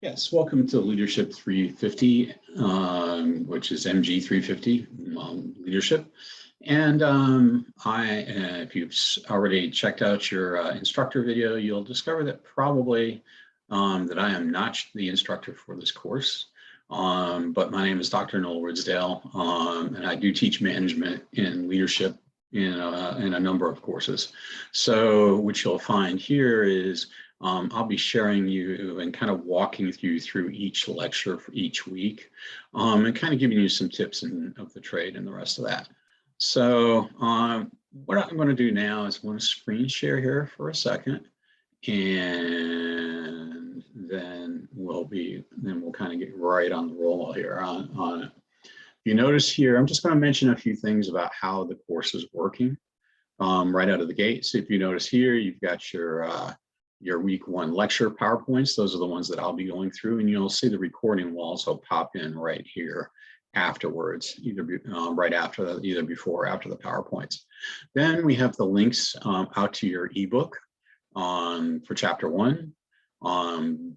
Yes, welcome to Leadership 350, which is MG 350 leadership. And if you've already checked out your instructor video, you'll discover that probably that I am not the instructor for this course. But my name is Dr. Noel Ridsdale, and I do teach management and leadership in a number of courses. So what you'll find here is I'll be sharing you and kind of walking you through each lecture for each week and kind of giving you some tips of the trade and the rest of that. So what I'm going to do now is I'm going to screen share here for a second, and then we'll kind of get right on the roll here on it. You notice here, I'm just going to mention a few things about how the course is working right out of the gate. So if you notice here, you've got your week one lecture PowerPoints. Those are the ones that I'll be going through, and you'll see the recording will also pop in right here afterwards, either before or after the PowerPoints. Then we have the links out to your ebook for chapter one.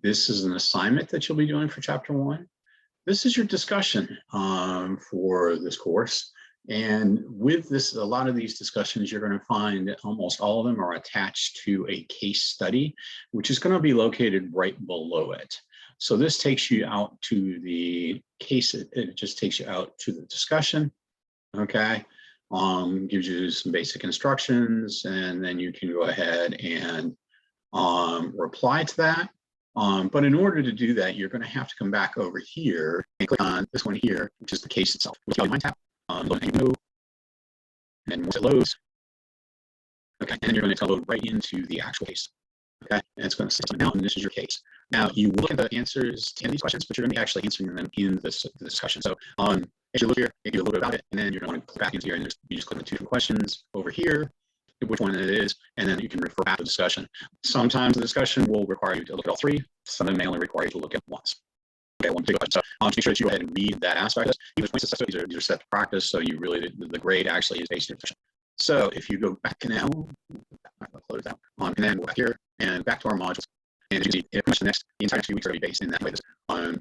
This is an assignment that you'll be doing for chapter one. This is your discussion for this course. And with this, a lot of these discussions, you're going to find almost all of them are attached to a case study, which is going to be located right below it. So this takes you out to the case. It just takes you out to the discussion. Okay. Gives you some basic instructions, and then you can go ahead and reply to that. But in order to do that, you're going to have to come back over here and click on this one here, which is the case itself. With the Mind tab, and then once it loads, okay, and you're going to load right into the actual case. Okay, and it's going to say something now, and this is your case. Now you look at the answers to these questions, but you're going to be actually answering them in the discussion. So as you look here, you do a little bit about it, and then you're going to click back into here, and you just click on the two different questions over here, which one it is, and then you can refer back to the discussion. Sometimes the discussion will require you to look at all three. Some of them may only require you to look at once. Okay, one big question. So just make sure that you go ahead and read that aspect. These points assessment, these are set to practice, so you really the grade actually is based on your. So if you go back now, I'll close that and then go back here and back to our modules. And as you can see, pretty much the entire next few weeks are going to be based in that way.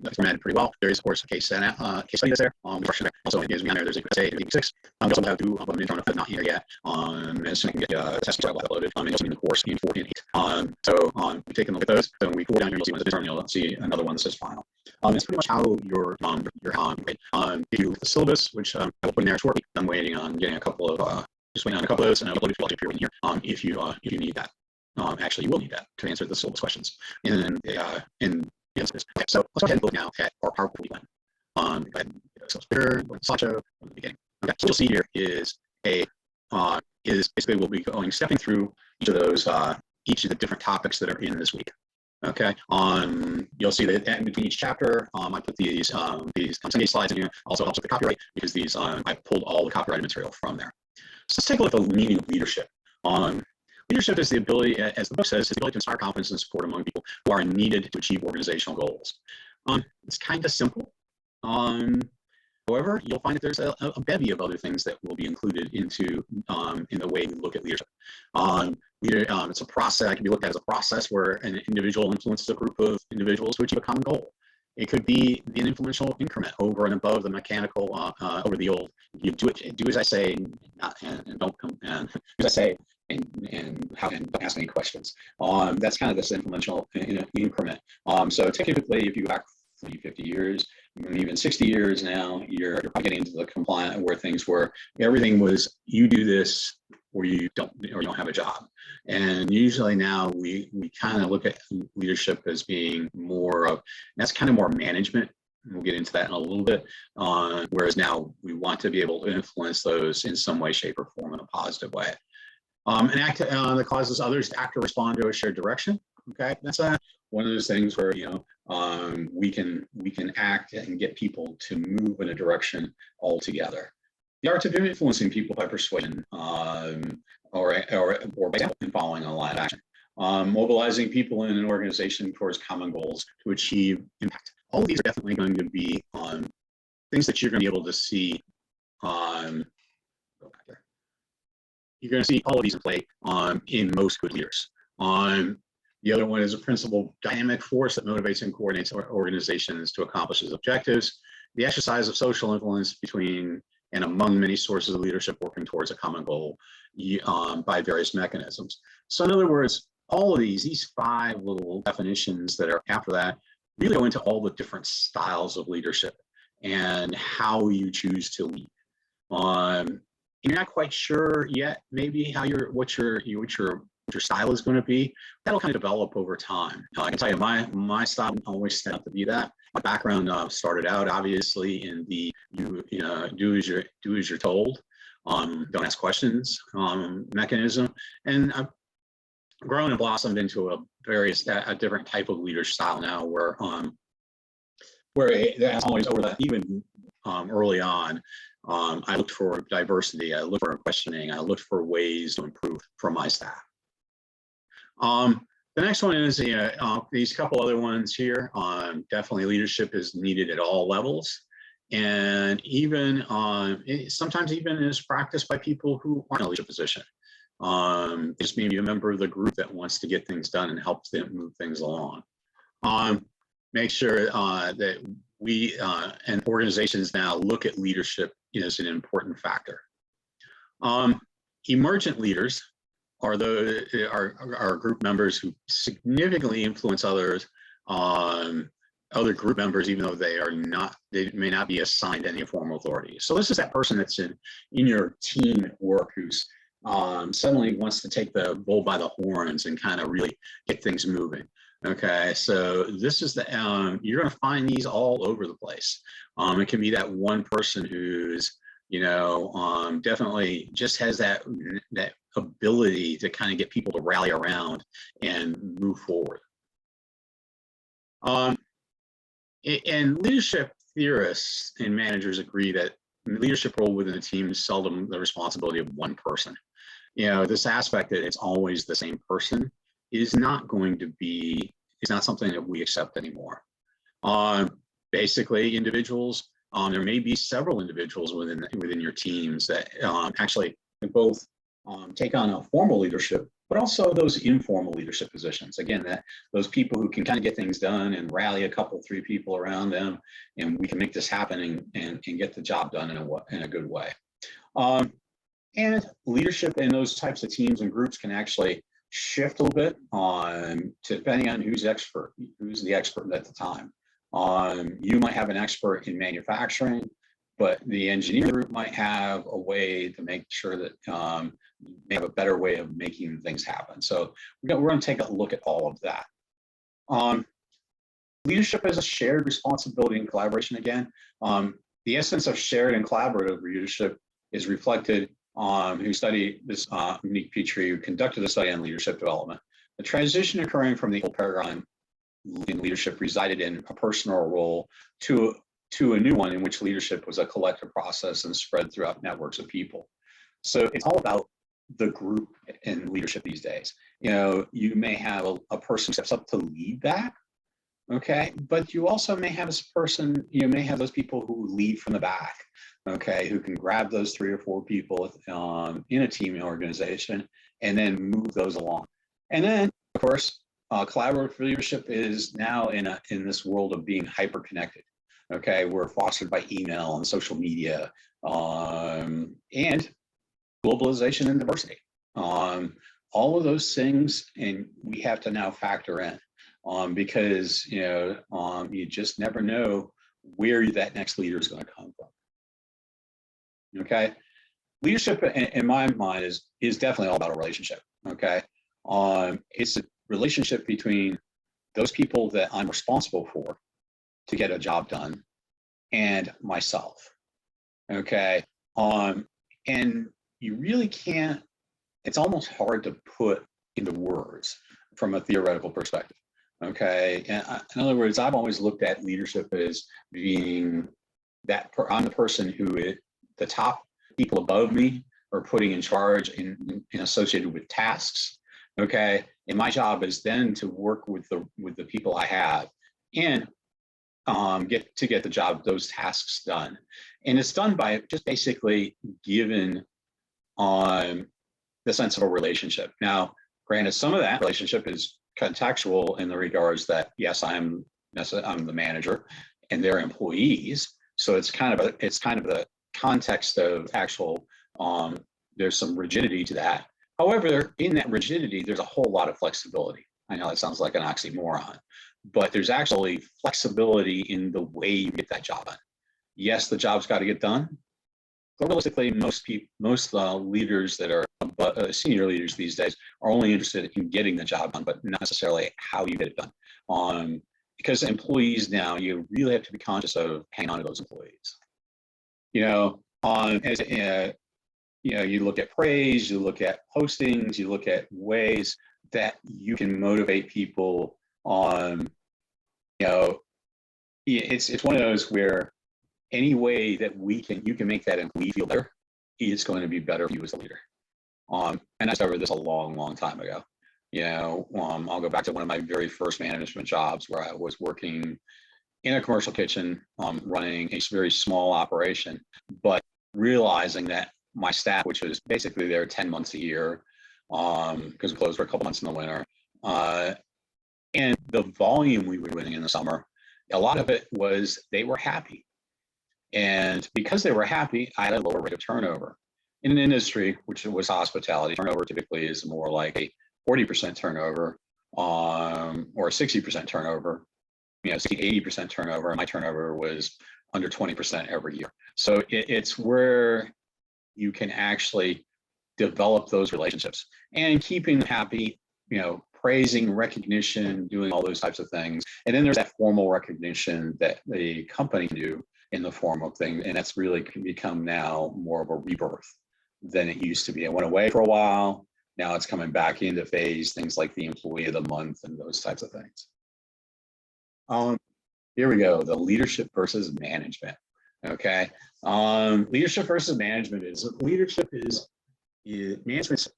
That's formatted pretty well. There is, of course, a case study that's there. Also, it gives me on there. There's a say week 6. We also have to put them in front of not here yet. As soon as I can get test results uploaded, and also in the course in 4 and 8. So we take a look at those. So when we go down here, you'll see one that's you'll see another one that says final. It's pretty much how your if you look at the syllabus, which I will put in there shortly. I'm waiting on getting a couple of just waiting on a couple of those, and I'll upload it if you're in here. If you need that. Actually, you will need that to answer the syllabus questions. And then, so let's go ahead and look now at our PowerPoint one. Slideshow from the beginning. Okay, so what you'll see here is is basically we'll be stepping through each of those, each of the different topics that are in this week. Okay, you'll see that in between each chapter, I put these Sunday slides in here. Also helps with the copyright because these I pulled all the copyrighted material from there. So let's take a look at the meaning of leadership. Leadership is the ability, as the book says, is the ability to inspire confidence and support among people who are needed to achieve organizational goals. It's kind of simple. However, you'll find that there's a bevy of other things that will be included into in the way we look at leadership. It's a process. It can be looked at as a process where an individual influences a group of individuals to achieve a common goal. It could be an influential increment over and above the mechanical, over the old. You do as I say, and don't come and do as I say. And don't ask any questions. That's kind of this influential increment. So typically, if you go back 40, 50 years, even 60 years now, you're probably getting into the compliant where things were everything was you do this or you don't have a job. And usually now we kind of look at leadership as being more of that's kind of more management. We'll get into that in a little bit. Whereas now we want to be able to influence those in some way, shape, or form in a positive way. An act that causes others to act or respond to a shared direction. Okay, that's one of those things where we can act and get people to move in a direction altogether. The art of influencing people by persuasion, or by example, and following a line of action. Mobilizing people in an organization towards common goals to achieve impact. All of these are definitely going to be things that you're going to be able to see. Go back there. You're going to see all of these in play in most good leaders. The other one is a principal dynamic force that motivates and coordinates organizations to accomplish its objectives. The exercise of social influence between and among many sources of leadership working towards a common goal by various mechanisms. So in other words, all of these 5 little definitions that are after that really go into all the different styles of leadership and how you choose to lead. You're not quite sure yet, maybe what your style is going to be. That'll kind of develop over time. I can tell you, my style always set out to be that. My background started out obviously in the do as you're told, don't ask questions mechanism, and I've grown and blossomed into a different type of leader style now, where that's always over that. Even early on, I looked for diversity, I looked for questioning, I looked for ways to improve for my staff. The next one is these couple other ones here. Definitely leadership is needed at all levels, and even sometimes even is practiced by people who aren't in a leadership position. Just maybe a member of the group that wants to get things done and help them move things along. Make sure that we and organizations now look at leadership as an important factor. Emergent leaders are group members who significantly influence others, other group members, even though they may not be assigned any formal authority. So this is that person that's in your team at work who's suddenly wants to take the bull by the horns and kind of really get things moving. Okay, so this is you're going to find these all over the place. It can be that one person who's definitely just has that ability to kind of get people to rally around and move forward. And leadership theorists and managers agree that leadership role within a team is seldom the responsibility of one person. This aspect that it's always the same person is not something that we accept anymore. Basically, individuals, there may be several individuals within your teams that actually both take on a formal leadership, but also those informal leadership positions. Again, those people who can kind of get things done and rally a couple, 3 people around them, and we can make this happen and get the job done in a good way. And leadership in those types of teams and groups can actually shift a little bit depending on who's the expert at the time. You might have an expert in manufacturing, but the engineering group might have a way to make sure that they have a better way of making things happen. So we're going to take a look at all of that. Leadership is a shared responsibility and collaboration again. The essence of shared and collaborative leadership is reflected who studied this, Monique Petrie, who conducted a study on leadership development. The transition occurring from the old paradigm in leadership resided in a personal role to a new one in which leadership was a collective process and spread throughout networks of people. So it's all about the group in leadership these days. You may have a person who steps up to lead that, okay, but you also may have those people who lead from the back, okay, who can grab those 3 or 4 people in a team organization and then move those along. And then, of course, collaborative leadership is now in this world of being hyper connected. Okay, we're fostered by email and social media and globalization and diversity. All of those things, and we have to now factor in because you just never know where that next leader is going to come from. Okay, leadership in my mind is definitely all about a relationship. Okay, it's a relationship between those people that I'm responsible for to get a job done and myself. Okay, and you really can't. It's almost hard to put into words from a theoretical perspective. Okay, and in other words, I've always looked at leadership as being that I'm the person who the top people above me are putting in charge and associated with tasks. Okay, and my job is then to work with the people I have and get those tasks done. And it's done by just basically given the sense of a relationship. Now, granted, some of that relationship is contextual in the regards that, yes, I'm the manager and they're employees. So it's kind of the context of actual, there's some rigidity to that. However, in that rigidity, there's a whole lot of flexibility. I know that sounds like an oxymoron, but there's actually flexibility in the way you get that job done. Yes, the job's got to get done. But realistically, most leaders that are senior leaders these days are only interested in getting the job done, but not necessarily how you get it done. Because employees now, you really have to be conscious of hanging on to those employees. You look at praise, you look at postings, you look at ways that you can motivate people on. It's one of those where any way that you can make that employee feel better, it's going to be better for you as a leader. And I discovered this a long, long time ago. I'll go back to one of my very first management jobs where I was working in a commercial kitchen, running a very small operation, but realizing that my staff, which was basically there 10 months a year, because we closed for a couple months in the winter, and the volume we were winning in the summer, a lot of it was they were happy. And because they were happy, I had a lower rate of turnover. In an industry, which was hospitality, turnover typically is more like a 40% turnover, or a 60% turnover, 80% turnover. And my turnover was under 20% every year. So it's where you can actually develop those relationships and keeping them happy, praising, recognition, doing all those types of things. And then there's that formal recognition that the company can do in the form of things. And that's really become now more of a rebirth than it used to be. It went away for a while. Now it's coming back into phase, things like the employee of the month and those types of things. Here we go, the leadership versus management. Okay. Leadership versus management management's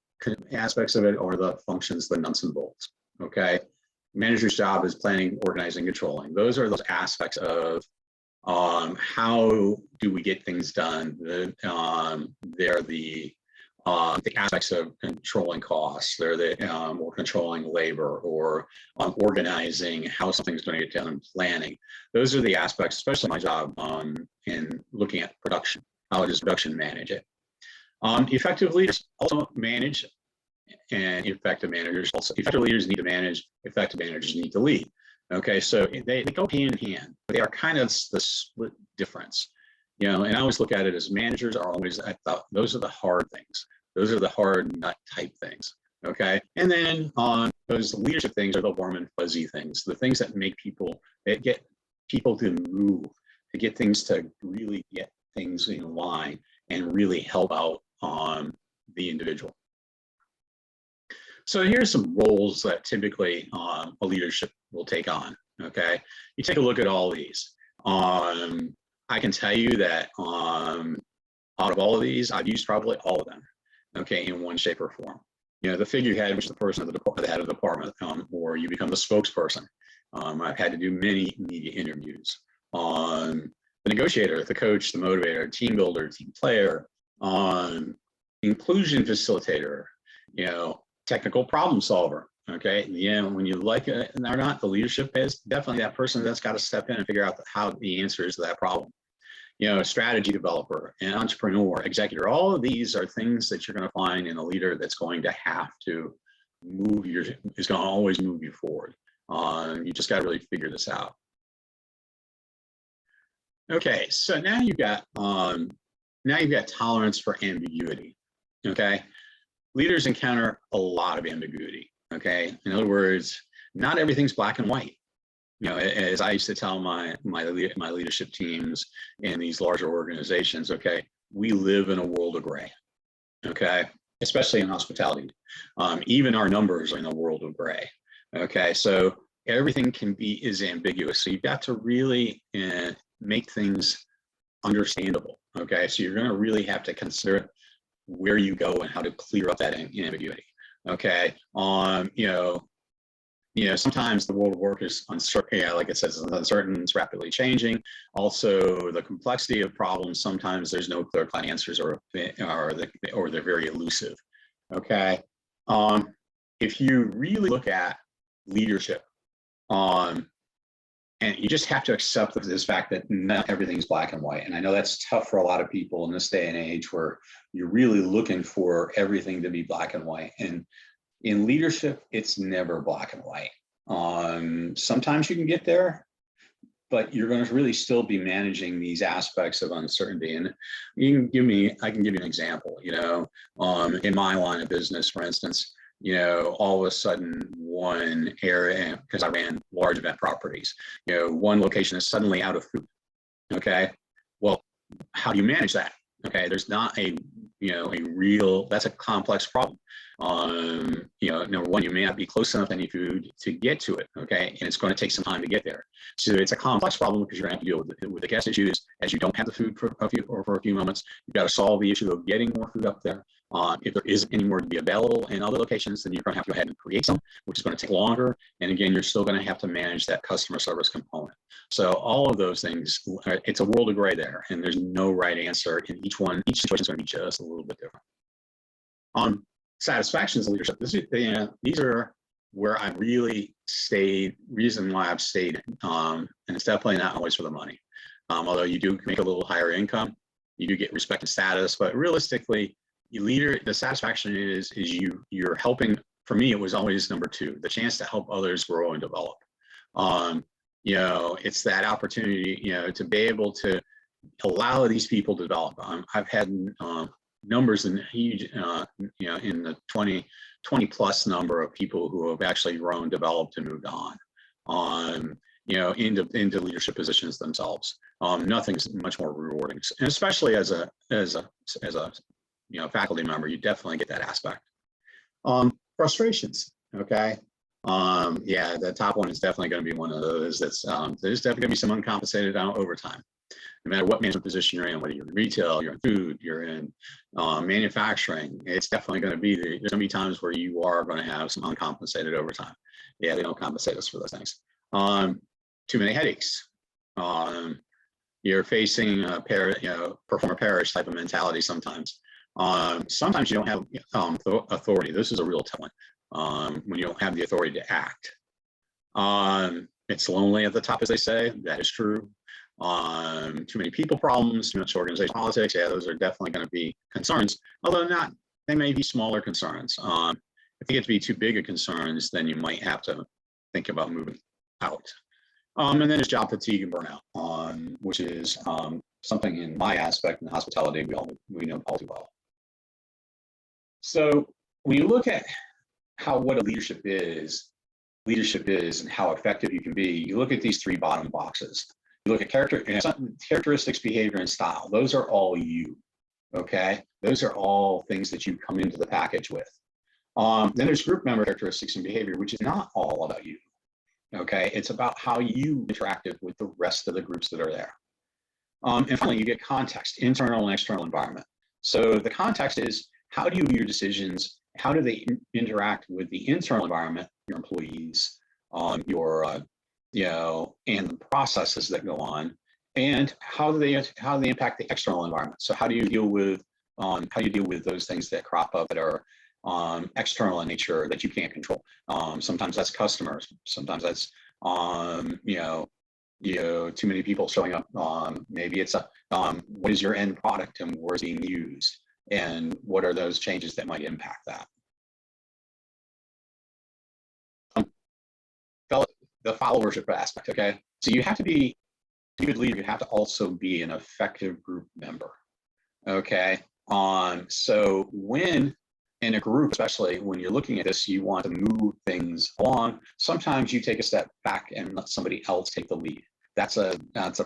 aspects of it are the functions, the nuts and bolts. Okay. Manager's job is planning, organizing, controlling. Those are those aspects of how do we get things done. They're the aspects of controlling costs. They're or controlling labor, or organizing how something's going to get done, and planning. Those are the aspects, especially my job in looking at production. How does production manage it? Effective leaders also manage, and effective leaders need to manage, effective managers need to lead. Okay, so they go hand in hand, but they are kind of the split difference. And I always look at it as managers are always, I thought, those are the hard things. Those are the hard nut type things. Okay, and then those leadership things are the warm and fuzzy things, the things that make that get people to move, to get things to really get things in line and really help out the individual. So here's some roles that typically a leadership will take on. Okay, you take a look at all these. I can tell you that out of all of these, I've used probably all of them. Okay, in one shape or form. The figurehead, which is the person of the head of the department, or you become the spokesperson. I've had to do many media interviews. The negotiator, the coach, the motivator, team builder, team player, inclusion facilitator, technical problem solver. Okay, when you like it or not, the leadership is definitely that person that's got to step in and figure out how the answer is to that problem. Strategy developer, an entrepreneur, executor. All of these are things that you're going to find in a leader that's going to have to is going to always move you forward. You just got to really figure this out. Okay, so now you've got tolerance for ambiguity. Okay, leaders encounter a lot of ambiguity. Okay, in other words, not everything's black and white. As I used to tell my leadership teams in these larger organizations, okay, we live in a world of gray. Okay, especially in hospitality. Even our numbers are in a world of gray. Okay, so everything is ambiguous. So you've got to really make things understandable. Okay, so you're going to really have to consider where you go and how to clear up that ambiguity. Okay, sometimes the world of work is uncertain. Like it says, it's uncertain, it's rapidly changing. Also, the complexity of problems, sometimes there's no clear-cut answers, or they're very elusive. Okay, if you really look at leadership. And you just have to accept this fact that not everything's black and white. And I know that's tough for a lot of people in this day and age where you're really looking for everything to be black and white. And in leadership, it's never black and white. Sometimes you can get there, but you're going to really still be managing these aspects of uncertainty. And I can give you an example, in my line of business, for instance, all of a sudden one area, because I ran large event properties, one location is suddenly out of food. Okay. Well, how do you manage that? Okay. There's not that's a complex problem. Number one, you may not be close enough to any food to get to it. Okay. And it's going to take some time to get there. So it's a complex problem because you're going to have to deal with the guest issues as you don't have the food for a few moments. You've got to solve the issue of getting more food up there. If there isn't any more to be available in other locations, then you're going to have to go ahead and create some, which is going to take longer. And again, you're still going to have to manage that customer service component. So all of those things, it's a world of gray there, and there's no right answer in each one. Each situation is going to be just a little bit different. Satisfactions of leadership. These are where I really stayed, reason why I've stayed. And it's definitely not always for the money. Although you do make a little higher income, you do get respect and status, but realistically, the satisfaction is you're helping. For me, it was always number two, the chance to help others grow and develop. It's that opportunity, to be able to allow these people to develop. I've had numbers in huge, in the 20 plus number of people who have actually grown, developed, and moved on, into leadership positions themselves. Nothing's much more rewarding, and especially as a faculty member, you definitely get that aspect. Frustrations. Okay. The top one is definitely going to be one of those. There's definitely going to be some uncompensated overtime. No matter what management position you're in, whether you're in retail, you're in food, you're in manufacturing, it's definitely going to be there's going to be times where you are going to have some uncompensated overtime. Yeah, they don't compensate us for those things. Too many headaches. You're facing a performer perish type of mentality sometimes. Sometimes you don't have authority. This is a real tough one. When you don't have the authority to act. It's lonely at the top, as they say. That is true. Too many people problems, too much organization politics. Yeah, those are definitely going to be concerns. Although they may be smaller concerns. If they get to be too big of concerns, then you might have to think about moving out. And then there's job fatigue and burnout, which is something in my aspect in hospitality we know all too well. So when you look at what a leadership is and how effective you can be, you look at these three bottom boxes. You look at characteristics, behavior, and style. Those are all you. Okay, those are all things that you come into the package with. Then there's group member characteristics and behavior, which is not all about you. Okay, it's about how you interacted with the rest of the groups that are there. And finally, you get context, internal and external environment. So the context is, how do you view your decisions? How do they interact with the internal environment, your employees, and the processes that go on, and how do they impact the external environment? So how do you deal with those things that crop up that are external in nature that you can't control? Sometimes that's customers. Sometimes that's too many people showing up. Maybe it's what is your end product and where it's being used, and what are those changes that might impact that? The followership aspect. Okay, so you have to be a good leader. You have to also be an effective group member. Okay, so when in a group, especially when you're looking at this, you want to move things along. Sometimes you take a step back and let somebody else take the lead. That's a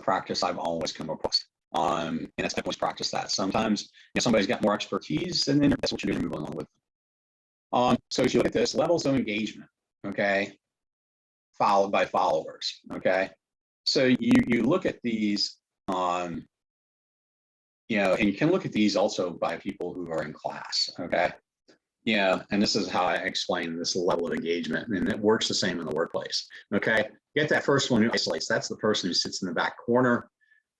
practice I've always come across. And I've always practiced that. Sometimes somebody's got more expertise, and then that's what you're going to move along with. So as you look at this, levels of engagement, okay, followed by followers, okay. So you look at these, and you can look at these also by people who are in class, okay. And this is how I explain this level of engagement, and it works the same in the workplace, okay. Get that first one who isolates. That's the person who sits in the back corner,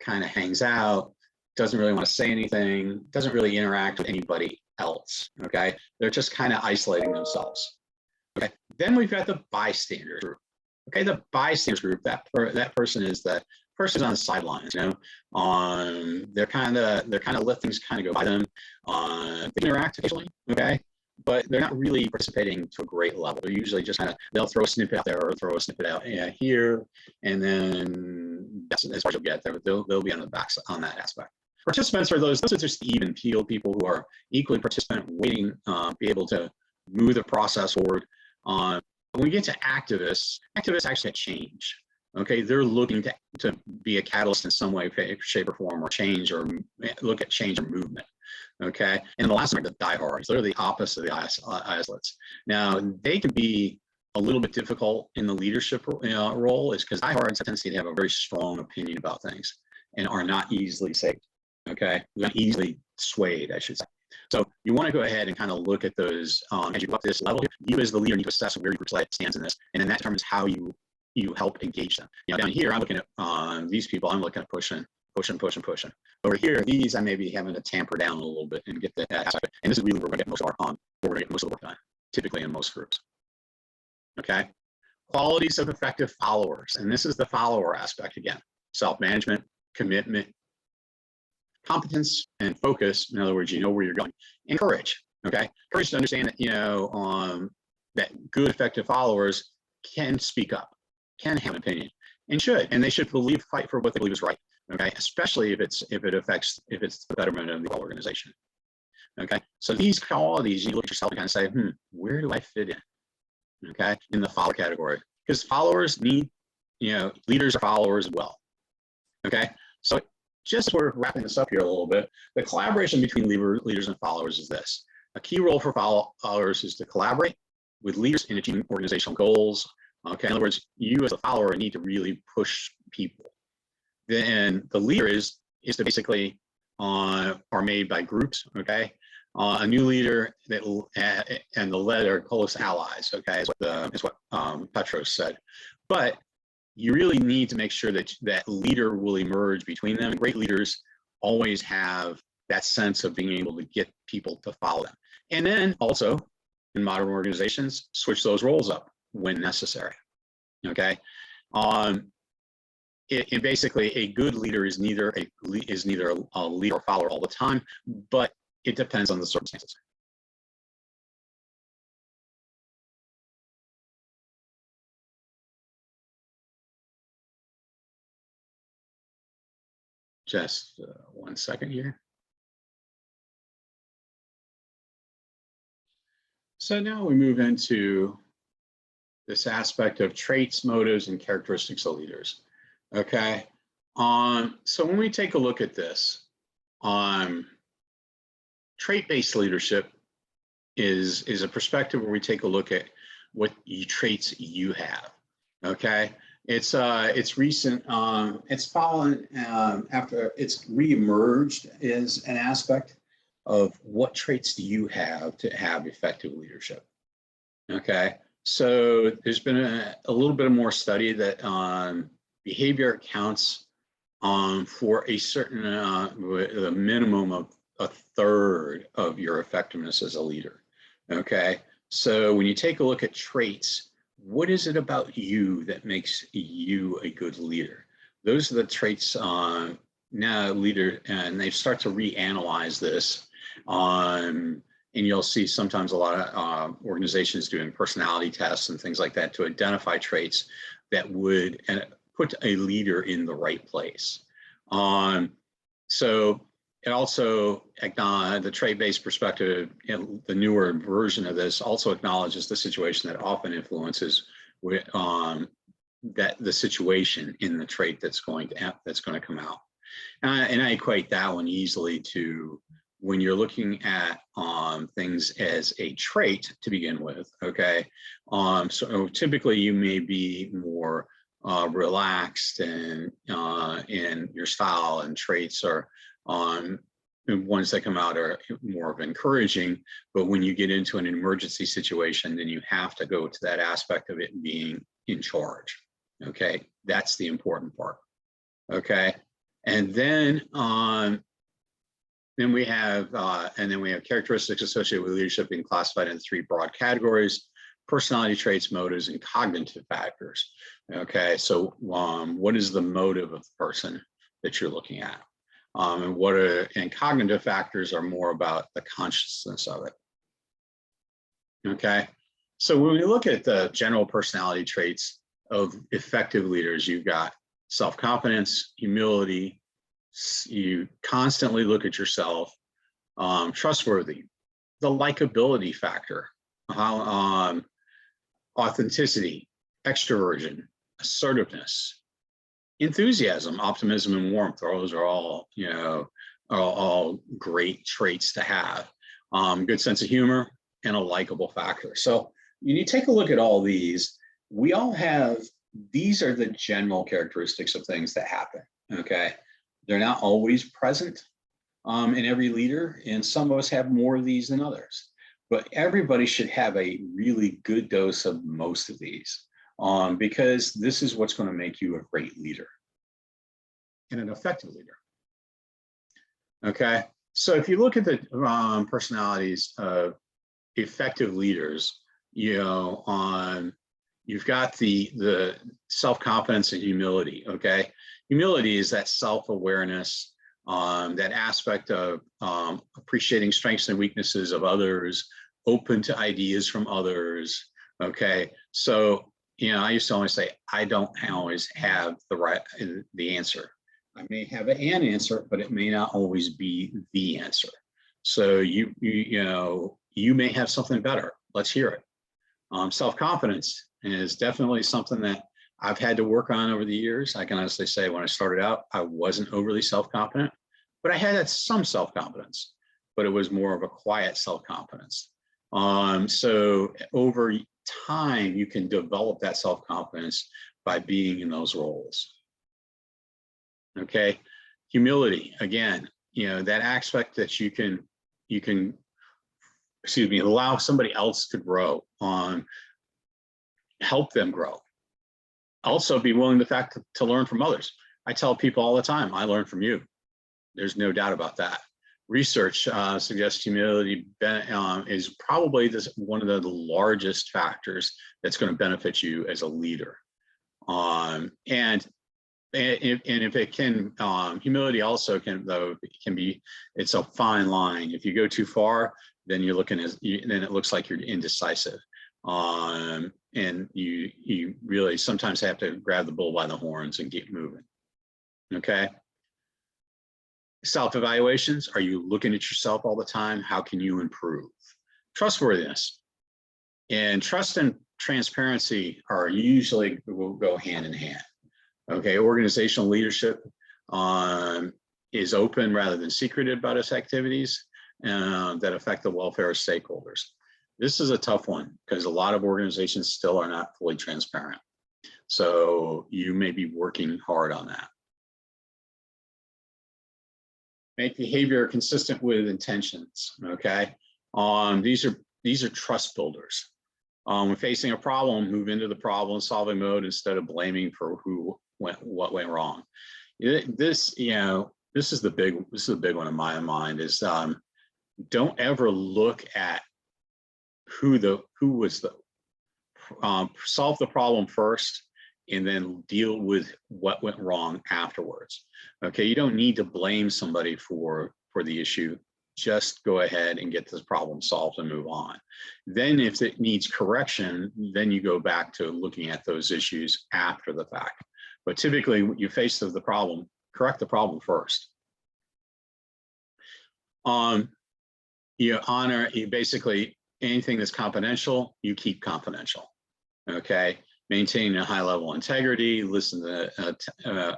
kind of hangs out, doesn't really want to say anything, doesn't really interact with anybody else, okay. They're just kind of isolating themselves, okay. Then we've got the bystanders group. Okay, the bystanders group, that person is the person on the sidelines, you know. They're kind of let things kind of go by them. They interact occasionally, okay, but they're not really participating to a great level. They're usually just kind of, they'll throw a snippet out there or throw a snippet out here, and then that's as far as you'll get. They'll be on the backs on that aspect. Participants are those are just even keeled people who are equally participant, waiting, be able to move the process forward. When we get to activists actually change. Okay, they're looking to be a catalyst in some way, shape, or form, or change, or look at change or movement. Okay, and the last one, the diehards, they're the opposite of the isolates. Now, they can be a little bit difficult in the leadership role, is because diehards have a tendency to have a very strong opinion about things and are not easily saved. Okay, not easily swayed, I should say. So you want to go ahead and kind of look at those as you go up to this level. You as the leader need to assess where your group stands in this, and then that determines how you help engage them. You know, down here, I'm looking at these people. I'm looking at pushing. Over here, these I may be having to tamper down a little bit and get that aspect. And this is really where we're going to get most of our where we're going to get most of the work done, typically in most groups. Okay, qualities of effective followers, and this is the follower aspect again: self-management, commitment, competence, and focus. In other words, you know where you're going. And courage. Okay, courage to understand that, you know, that good effective followers can speak up, can have an opinion, and should, and they should fight for what they believe is right. Okay, especially if it's the betterment of the whole organization. Okay, so these qualities, you look at yourself and kind of say, where do I fit in? Okay, in the follower category, because followers need, you know, leaders are followers as well. Okay, so just we're wrapping this up here a little bit. The collaboration between leaders and followers is this: a key role for followers is to collaborate with leaders in achieving organizational goals. Okay, in other words, you as a follower need to really push people. Then the leader is to basically are made by groups. Okay, a new leader that and the led are close allies. Okay, is what Petros said. But you really need to make sure that that leader will emerge between them. And great leaders always have that sense of being able to get people to follow them. And then also in modern organizations, switch those roles up when necessary. Okay. And basically, a good leader is neither a leader or follower all the time, but it depends on the circumstances. Just 1 second here. So now we move into this aspect of traits, motives, and characteristics of leaders. Okay. So when we take a look at this, trait-based leadership is a perspective where we take a look at what traits you have. Okay. It's recent. It's fallen after it's reemerged as an aspect of what traits do you have to have effective leadership. Okay. So there's been a little bit more study that behavior accounts for a certain a minimum of a third of your effectiveness as a leader. Okay, so when you take a look at traits, what is it about you that makes you a good leader? Those are the traits now leader, and they start to reanalyze this. And you'll see sometimes a lot of organizations doing personality tests and things like that to identify traits that would put a leader in the right place. So it also the trait-based perspective, the newer version of this also acknowledges the situation that often influences that the situation in the trait that's going to come out. And I equate that one easily to when you're looking at things as a trait to begin with. Okay, so typically you may be more relaxed and in your style, and traits are ones that come out are more of encouraging. But when you get into an emergency situation, then you have to go to that aspect of it being in charge. Okay, that's the important part. Okay, and then we have characteristics associated with leadership being classified in 3 broad categories. personality traits, motives, and cognitive factors. Okay, so what is the motive of the person that you're looking at? And cognitive factors are more about the consciousness of it. Okay, so when we look at the general personality traits of effective leaders, you've got self-confidence, humility, you constantly look at yourself, trustworthy, the likability factor, authenticity, extroversion, assertiveness, enthusiasm, optimism, and warmth. Those are all, all great traits to have. Good sense of humor and a likable factor. So when you take a look at all these, we all have, these are the general characteristics of things that happen, okay? They're not always present in every leader, and some of us have more of these than others. But everybody should have a really good dose of most of these, because this is what's going to make you a great leader and an effective leader. Okay, so if you look at the personalities of effective leaders, you've got the self-confidence and humility. Okay, humility is that self-awareness, that aspect of appreciating strengths and weaknesses of others, open to ideas from others. Okay, so I used to always say, I don't always have the answer. I may have an answer, but it may not always be the answer. So you may have something better. Let's hear it. Self-confidence is definitely something that I've had to work on over the years. I can honestly say when I started out, I wasn't overly self-confident, but I had some self-confidence, but it was more of a quiet self-confidence. So over time, you can develop that self-confidence by being in those roles. Okay, humility, again, that aspect that you can, allow somebody else to grow, help them grow. Also be willing to learn from others. I tell people all the time, I learn from you. There's no doubt about that. Research suggests humility is probably one of the largest factors that's going to benefit you as a leader. And if it can, humility also can be, it's a fine line. If you go too far, then then it looks like you're indecisive. And you really sometimes have to grab the bull by the horns and get moving. Okay. Self-evaluations. Are you looking at yourself all the time? How can you improve? Trustworthiness. And trust and transparency are usually will go hand in hand. Okay, organizational leadership is open rather than secretive about its activities that affect the welfare of stakeholders. This is a tough one because a lot of organizations still are not fully transparent. So you may be working hard on that. Make behavior consistent with intentions. Okay, these are trust builders. When facing a problem, move into the problem solving mode instead of blaming for what went wrong. This is the big one in my mind is don't ever look at solve the problem first and then deal with what went wrong afterwards. Okay, you don't need to blame somebody for the issue. Just go ahead and get this problem solved and move on. Then if it needs correction, then you go back to looking at those issues after the fact. But typically when you face the problem, correct the problem first. Basically anything that's confidential, you keep confidential. Okay, maintain a high level of integrity, listen to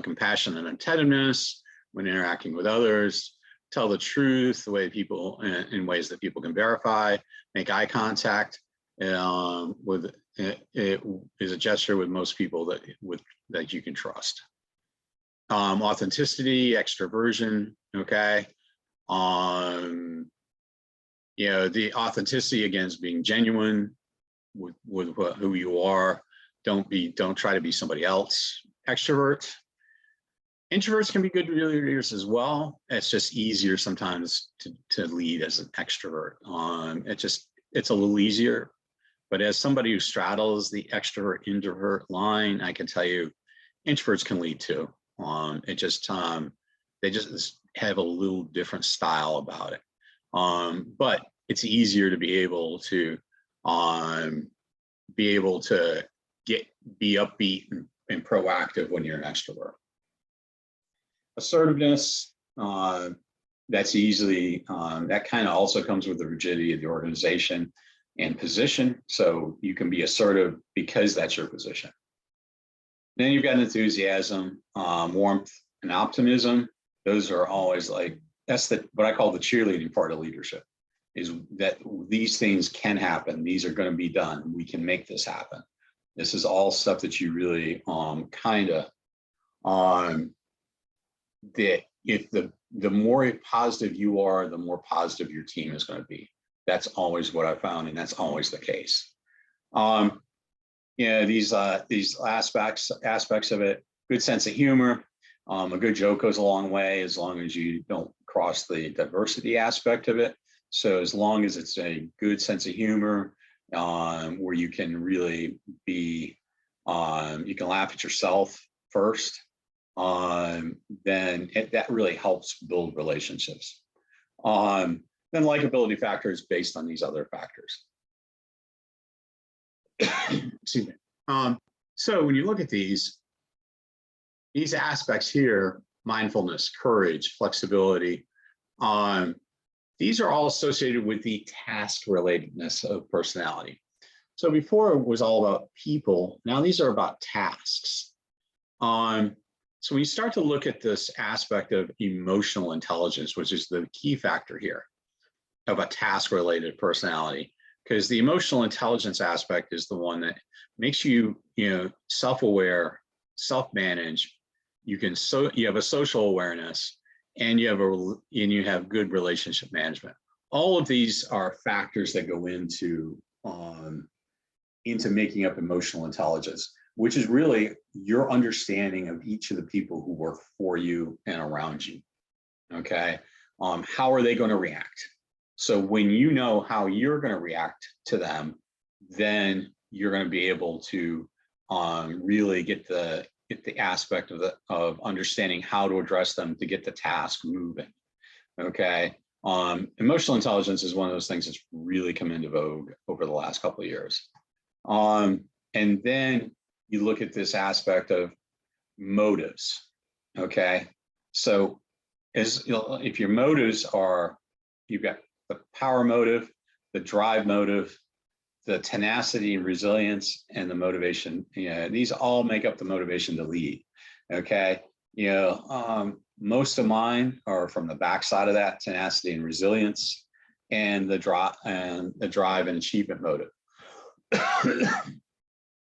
compassion and attentiveness when interacting with others, tell the truth in ways that people can verify, make eye contact with it is a gesture with most people that you can trust. Authenticity, extroversion, okay. The authenticity again is being genuine with who you are. Don't try to be somebody else. Extrovert. Introverts can be good leaders as well. It's just easier sometimes to lead as an extrovert. It's a little easier. But as somebody who straddles the extrovert introvert line, I can tell you introverts can lead too. It just they just have a little different style about it. But it's easier to be able to be upbeat and proactive when you're an extrovert. Assertiveness, that's easily, that kind of also comes with the rigidity of the organization and position. So you can be assertive because that's your position. Then you've got enthusiasm, warmth, and optimism. Those are always like, that's what I call the cheerleading part of leadership, is that these things can happen. These are going to be done. We can make this happen. This is all stuff that you really that if the more positive you are, the more positive your team is going to be. That's always what I found, and that's always the case. These aspects of it, good sense of humor. A good joke goes a long way, as long as you don't cross the diversity aspect of it. So as long as it's a good sense of humor, where you can really be, you can laugh at yourself first, then that really helps build relationships. Then likability factors based on these other factors. Excuse me. So when you look at these aspects here, mindfulness, courage, flexibility, these are all associated with the task relatedness of personality. So before it was all about people, now these are about tasks. So when you start to look at this aspect of emotional intelligence, which is the key factor here of a task related personality, because the emotional intelligence aspect is the one that makes you, self-aware, self-manage. You have a social awareness, and you have good relationship management. All of these are factors that go into making up emotional intelligence, which is really your understanding of each of the people who work for you and around you. Okay, how are they going to react? So when you know how you're going to react to them, then you're going to be able to really get the aspect of understanding how to address them to get the task moving. Okay, emotional intelligence is one of those things that's really come into vogue over the last couple of years. And then you look at this aspect of motives. Okay, so if your motives are, you've got the power motive, the drive motive, the tenacity and resilience, and the motivation, these all make up the motivation to lead. Okay, most of mine are from the backside of that, tenacity and resilience, and the drive and achievement motive.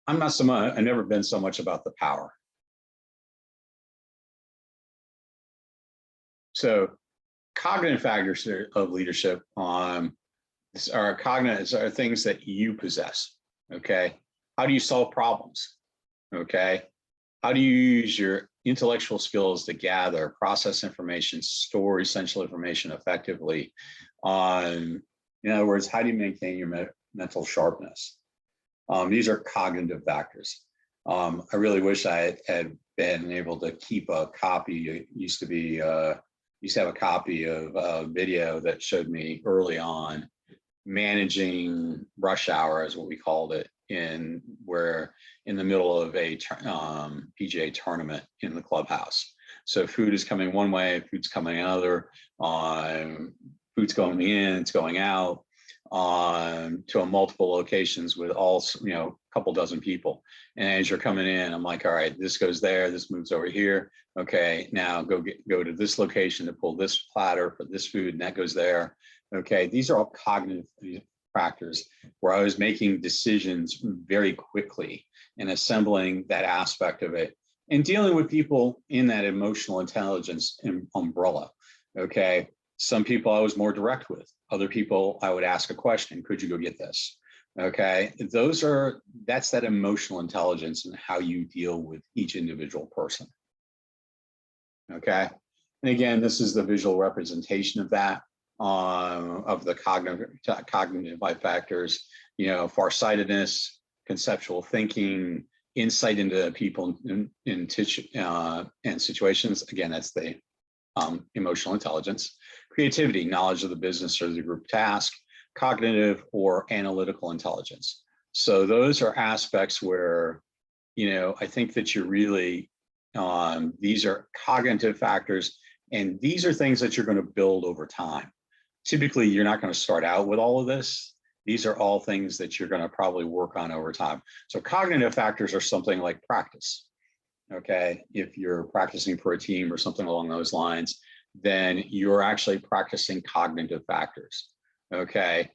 I've never been so much about the power. So cognitive factors of leadership are things that you possess. Okay, how do you solve problems? Okay, how do you use your intellectual skills to gather, process information, store essential information effectively? In other words, how do you maintain your mental sharpness? These are cognitive factors. I really wish I had been able to keep a copy. Used to have a copy of a video that showed me early on managing rush hour, is what we called it, in the middle of a PGA tournament in the clubhouse. So food is coming one way, food's coming another, food's going in, it's going out, to multiple locations with all, a couple dozen people. And as you're coming in, I'm like, all right, this goes there, this moves over here. Okay, now go to this location to pull this platter for this food, and that goes there. Okay, these are all cognitive factors where I was making decisions very quickly and assembling that aspect of it and dealing with people in that emotional intelligence umbrella. Okay, some people I was more direct with. Other people I would ask a question, could you go get this? Okay, that's that emotional intelligence and how you deal with each individual person. Okay, and again, this is the visual representation of that, of the cognitive factors. farsightedness, conceptual thinking, insight into people and situations. Again, that's the emotional intelligence. Creativity, knowledge of the business or the group task. Cognitive or analytical intelligence. So those are aspects where, I think that you're really, these are cognitive factors, and these are things that you're going to build over time. Typically, you're not going to start out with all of this. These are all things that you're going to probably work on over time. So cognitive factors are something like practice. Okay, if you're practicing for a team or something along those lines, then you're actually practicing cognitive factors. Okay,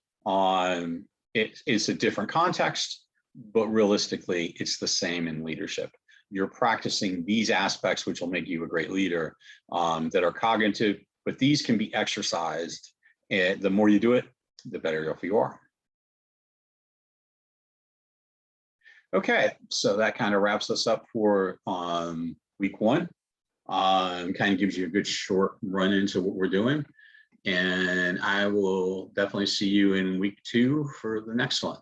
it's a different context, but realistically, it's the same in leadership. You're practicing these aspects, which will make you a great leader, that are cognitive, but these can be exercised. And the more you do it, the better off you are. Okay, so that kind of wraps us up for week one. Kind of gives you a good short run into what we're doing. And I will definitely see you in week 2 for the next one.